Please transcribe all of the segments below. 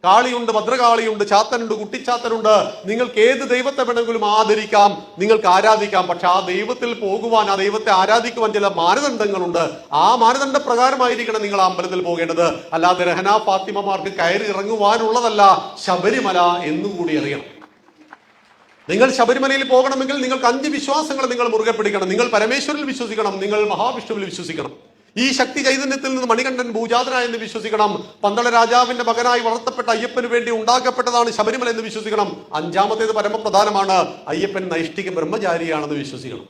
കാളിയുണ്ട്, ഭദ്രകാളിയുണ്ട്, ചാത്തനുണ്ട്, കുട്ടിച്ചാത്തനുണ്ട്. നിങ്ങൾക്ക് ഏത് ദൈവത്തെ വേണമെങ്കിലും ആദരിക്കാം, നിങ്ങൾക്ക് ആരാധിക്കാം. പക്ഷെ ആ ദൈവത്തിൽ പോകുവാൻ, ആ ദൈവത്തെ ആരാധിക്കുവാൻ ചില മാനദണ്ഡങ്ങളുണ്ട്. ആ മാനദണ്ഡ പ്രകാരമായിരിക്കണം നിങ്ങൾ ആ അമ്പലത്തിൽ പോകേണ്ടത്. അല്ലാതെ രഹന ഫാത്തിമമാർക്ക് കയറി ഇറങ്ങുവാനുള്ളതല്ല ശബരിമല എന്നുകൂടി അറിയണം. നിങ്ങൾ ശബരിമലയിൽ പോകണമെങ്കിൽ നിങ്ങൾക്ക് 5 വിശ്വാസങ്ങൾ നിങ്ങൾ മുറുകെ പിടിക്കണം. നിങ്ങൾ പരമേശ്വരിൽ വിശ്വസിക്കണം, നിങ്ങൾ മഹാവിഷ്ണുവിൽ വിശ്വസിക്കണം, ഈ ശക്തി ചൈതന്യത്തിൽ നിന്ന് മണികണ്ഠൻ ഭൂജാതനായെന്ന് വിശ്വസിക്കണം, പന്തള രാജാവിന്റെ മകനായി വളർത്തപ്പെട്ട അയ്യപ്പന് വേണ്ടി ഉണ്ടാക്കപ്പെട്ടതാണ് ശബരിമല എന്ന് വിശ്വസിക്കണം. 5-ാമത്തേത് പരമപ്രധാനമാണ്, അയ്യപ്പൻ നൈഷ്ഠിക ബ്രഹ്മചാരിയാണെന്ന് വിശ്വസിക്കണം.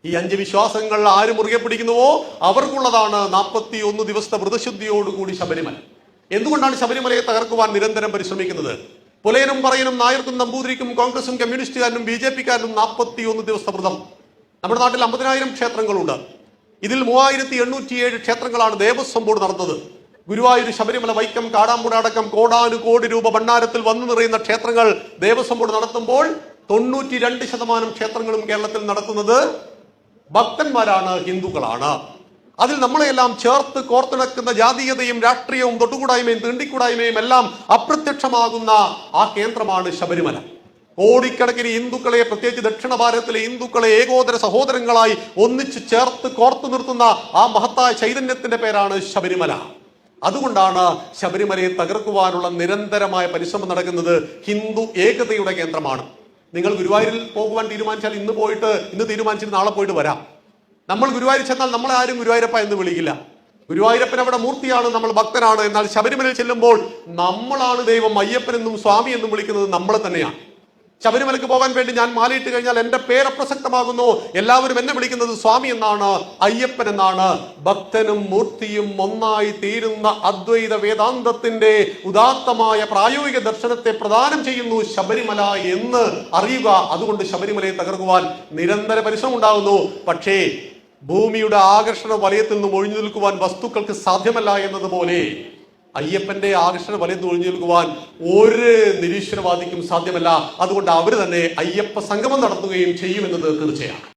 ഈ 5 വിശ്വാസങ്ങൾ ആര് മുറുകെ പിടിക്കുന്നുവോ അവർക്കുള്ളതാണ് 41 ദിവസത്തെ വ്രതശുദ്ധിയോടുകൂടി ശബരിമല. എന്തുകൊണ്ടാണ് ശബരിമലയെ തകർക്കുവാൻ നിരന്തരം പരിശ്രമിക്കുന്നത്? പുലയനും പറയനും നായർക്കും നമ്പൂതിരിക്കും കോൺഗ്രസും കമ്മ്യൂണിസ്റ്റുകാരനും BJP-കാരനും 41 ദിവസത്തെ വ്രതം. നമ്മുടെ നാട്ടിൽ 50,000 ക്ഷേത്രങ്ങളുണ്ട്. ഇതിൽ 3807 ക്ഷേത്രങ്ങളാണ് ദേവസ്വം ബോർഡ് നടന്നത്. ഗുരുവായൂർ, ശബരിമല, വൈക്കം, കാടാമ്പുഴ അടക്കം കോടാനുകോടി രൂപ ഭണ്ഡാരത്തിൽ വന്നു നിറയുന്ന ക്ഷേത്രങ്ങൾ ദേവസ്വം ബോർഡ് നടത്തുമ്പോൾ 92% ക്ഷേത്രങ്ങളും കേരളത്തിൽ നടത്തുന്നത് ഭക്തന്മാരാണ്, ഹിന്ദുക്കളാണ്. അതിൽ നമ്മളെല്ലാം ചേർത്ത് കോർത്തിണക്കുന്ന ജാതീയതയും രാഷ്ട്രീയവും തൊട്ടുകൂടായ്മയും തീണ്ടിക്കൂടായ്മയും എല്ലാം അപ്രത്യക്ഷമാകുന്ന ആ കേന്ദ്രമാണ് ശബരിമല. കോടിക്കണക്കിന് ഹിന്ദുക്കളെ, പ്രത്യേകിച്ച് ദക്ഷിണ ഭാരതത്തിലെ ഹിന്ദുക്കളെ ഏകോദര സഹോദരങ്ങളായി ഒന്നിച്ച് ചേർത്ത് കോർത്തു നിർത്തുന്ന ആ മഹത്തായ ചൈതന്യത്തിന്റെ പേരാണ് ശബരിമല. അതുകൊണ്ടാണ് ശബരിമലയെ തകർക്കുവാനുള്ള നിരന്തരമായ പരിശ്രമം നടക്കുന്നത്. ഹിന്ദു ഏകതയുടെ കേന്ദ്രമാണ്. നിങ്ങൾ ഗുരുവായൂരിൽ പോകുവാൻ തീരുമാനിച്ചാൽ ഇന്ന് തീരുമാനിച്ചിട്ട് നാളെ പോയിട്ട് വരാം. നമ്മൾ ഗുരുവായൂർ ചെന്നാൽ നമ്മളെ ആരും ഗുരുവായൂരപ്പ എന്ന് വിളിക്കില്ല. ഗുരുവായൂരപ്പൻ അവിടെ മൂർത്തിയാണ്, നമ്മൾ ഭക്തനാണ്. എന്നാൽ ശബരിമലയിൽ ചെല്ലുമ്പോൾ നമ്മളാണ് ദൈവം, അയ്യപ്പനെന്നും സ്വാമി എന്നും വിളിക്കുന്നത് നമ്മളെ തന്നെയാണ്. ശബരിമലയ്ക്ക് പോകാൻ വേണ്ടി ഞാൻ മാലയിട്ട് കഴിഞ്ഞാൽ എന്റെ പേരപ്രസക്തമാകുന്നു. എല്ലാവരും എന്നെ വിളിക്കുന്നത് സ്വാമി എന്നാണ്, അയ്യപ്പൻ എന്നാണ്. ഭക്തനും മൂർത്തിയും ഒന്നായി തീരുന്ന അദ്വൈത വേദാന്തത്തിന്റെ ഉദാത്തമായ പ്രായോഗിക ദർശനത്തെ പ്രദാനം ചെയ്യുന്നു ശബരിമല എന്ന് അറിയുക. അതുകൊണ്ട് ശബരിമലയെ തകർക്കുവാൻ നിരന്തര പരിശ്രമം ഉണ്ടാകുന്നു. പക്ഷേ ഭൂമിയുടെ ആകർഷണ വലയത്തിൽ നിന്നും ഒഴിഞ്ഞു നിൽക്കുവാൻ വസ്തുക്കൾക്ക് സാധ്യമല്ല എന്നതുപോലെ അയ്യപ്പന്റെ ആകർഷണ വലയത്തിൽ ഒഴിഞ്ഞു നിൽക്കുവാൻ ഒരു നിരീശ്വരവാദിക്കും സാധ്യമല്ല. അതുകൊണ്ട് അവർ തന്നെ അയ്യപ്പ സംഗമം നടത്തുകയും ചെയ്യുമെന്നത് തീർച്ചയാണ്.